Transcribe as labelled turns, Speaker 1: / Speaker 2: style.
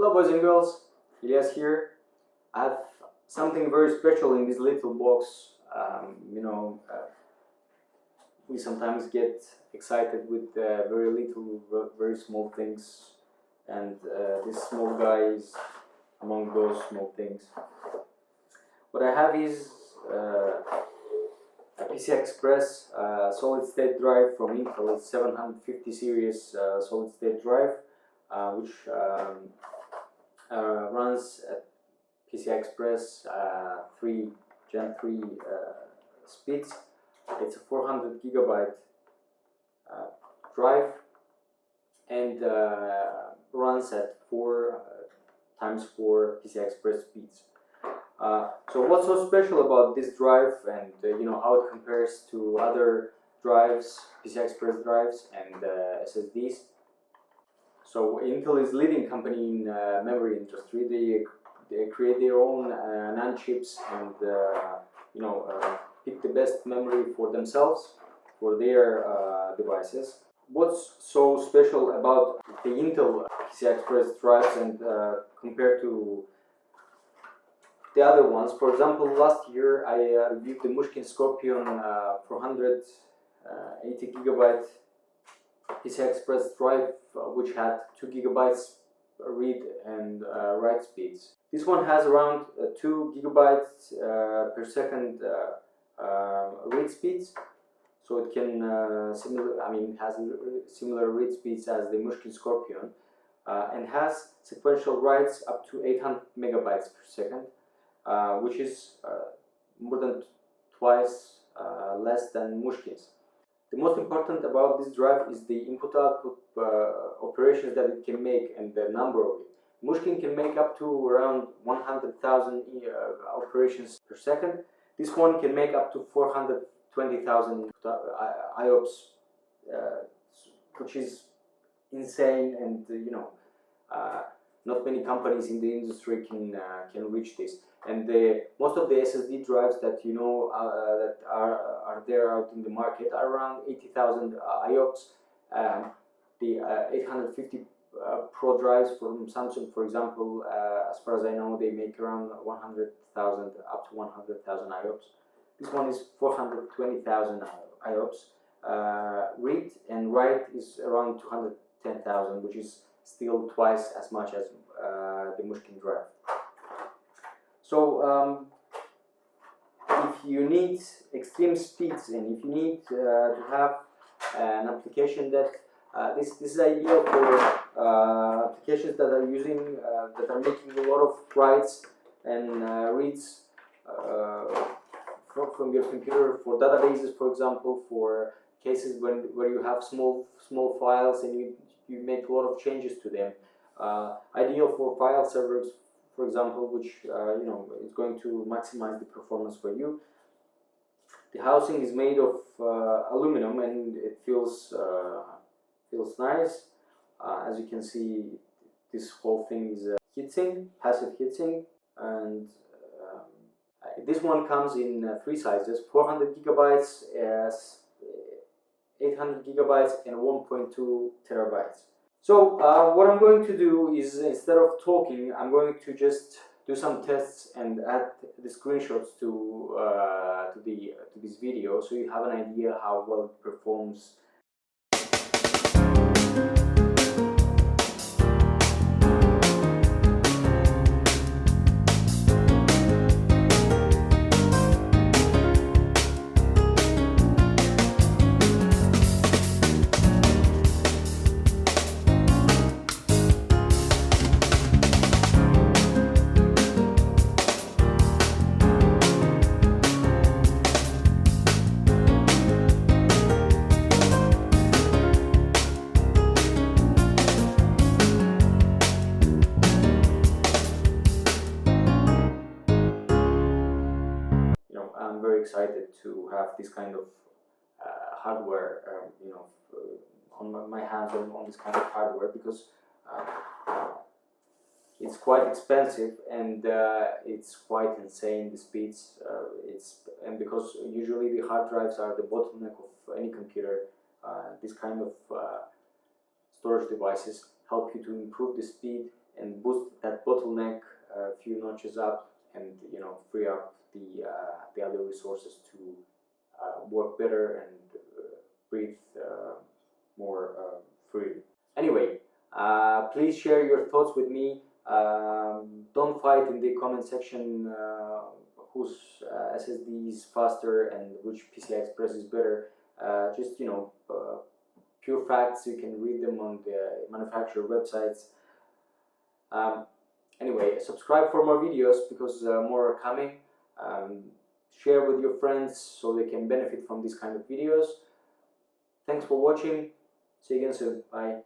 Speaker 1: Hello boys and girls, Elias here. I have something very special in this little box. We sometimes get excited with very little, very small things, and this small guy is among those small things. What I have is a PCI Express solid state drive from Intel. It's 750 series solid state drive, which runs at PCI Express Gen 3 speeds. It's a 400 gigabyte drive and runs at 4 times 4 PCI Express speeds. So what's so special about this drive, and how it compares to other drives, PCI Express drives and SSDs? So Intel is leading company in memory industry. They create their own NAND chips and pick the best memory for themselves, for their devices. What's so special about the Intel PCI Express drives and compared to the other ones? For example, last year I reviewed the Mushkin Scorpion 480 gigabyte PCI Express drive, which had 2 gigabytes read and write speeds. This one has around 2 gigabytes per second read speeds, so it can has similar read speeds as the Mushkin Scorpion, and has sequential writes up to 800 megabytes per second, which is more than twice less than Mushkin's. The most important about this drive is the input-output operations that it can make and the number of it. Mushkin can make up to around 100,000 operations per second. This one can make up to 420,000 IOPS, which is insane, and not many companies in the industry can reach this. And most of the SSD drives that that are there out in the market are around 80,000 IOPS. The 850 Pro drives from Samsung, for example, as far as I know, they make around 100,000 up to 100,000 IOPS. This one is 420,000 IOPS. Read and write is around 210,000, which is still twice as much as the Mushkin drive. So if you need extreme speeds, and if you need to have an application that this is ideal for applications that are using that are making a lot of writes and reads from your computer, for databases, for example, for cases where you have small files and you make a lot of changes to them. Ideal for file servers, for example, which is going to maximize the performance for you. The housing is made of aluminum, and it feels nice. As you can see, this whole thing is heatsink, passive heatsink, and this one comes in 3 sizes: 400 gigabytes, 800 gigabytes, and 1.2 terabytes. So what I'm going to do is, instead of talking, I'm going to just do some tests and add the screenshots to this video, so you have an idea how well it performs. I'm very excited to have this kind of hardware, on my hands on this kind of hardware, because it's quite expensive, and it's quite insane, the speeds. And because usually the hard drives are the bottleneck of any computer, this kind of storage devices help you to improve the speed and boost that bottleneck a few notches up, and free up the other resources to work better and breathe more freely. Anyway, please share your thoughts with me. Don't fight in the comment section whose SSD is faster and which PCI Express is better. Just pure facts. You can read them on the manufacturer websites. Anyway, subscribe for more videos because more are coming. Share with your friends so they can benefit from these kind of videos. Thanks for watching. See you again soon. Bye.